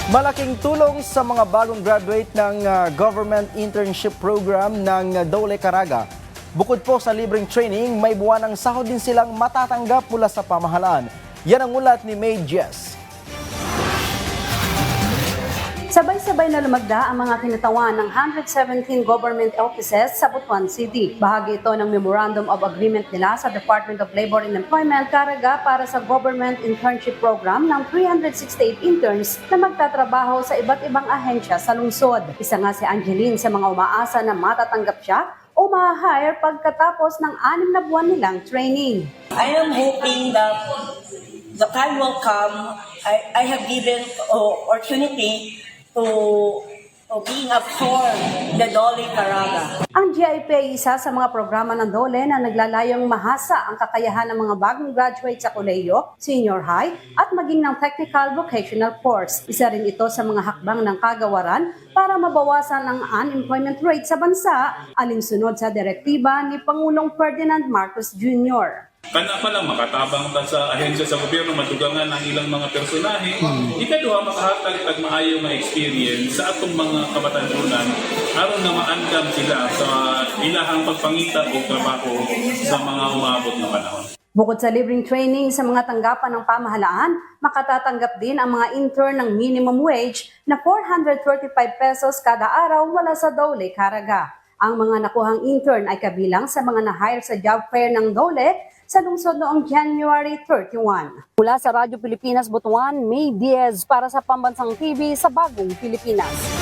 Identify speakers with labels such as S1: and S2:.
S1: Malaking tulong sa mga bagong graduate ng Government Internship Program ng Dole Caraga. Bukod po sa libreng training, may buwanang sahod din silang matatanggap mula sa pamahalaan. Yan ang ulat ni May Jess.
S2: Sabay-sabay na lumagda ang mga kinatawan ng 117 government offices sa Butuan City. Bahagi ito ng Memorandum of Agreement nila sa Department of Labor and Employment Caraga para sa Government Internship Program ng 368 interns na magtatrabaho sa iba't ibang ahensya sa lungsod. Isa nga si Angeline sa mga umaasa na matatanggap siya o ma-hire pagkatapos ng 6 na buwan nilang training.
S3: I am hoping that the time will come. I have given opportunity to being absorbed in the Dole Caraga.
S2: Ang GIP ay isa sa mga programa ng Dole na naglalayong mahasa ang kakayahan ng mga bagong graduate sa kolehiyo, senior high, at maging ng technical vocational course. Isa rin ito sa mga hakbang ng kagawaran para mabawasan ang unemployment rate sa bansa, alinsunod sa direktiba ni Pangulong Ferdinand Marcos Jr.
S4: Kana pa lang makatabang ta sa ahensya sa gobyerno, madugangan ang ilang mga personahe. Ikaduha, makahatag at maayo nga experience sa atong mga kabatanunan aron na maandam sila sa ilahang pagpangita o trabaho sa mga umaabot na panahon.
S2: Bukod sa libreng training sa mga tanggapan ng pamahalaan, makatatanggap din ang mga intern ng minimum wage na 435 pesos kada araw mula sa Dole Caraga. Ang mga nakuhang intern ay kabilang sa mga na-hire sa job fair ng Dole sa lungsod noong January 31. Mula sa Radyo Pilipinas Butuan, May Diaz para sa Pambansang TV sa Bagong Pilipinas.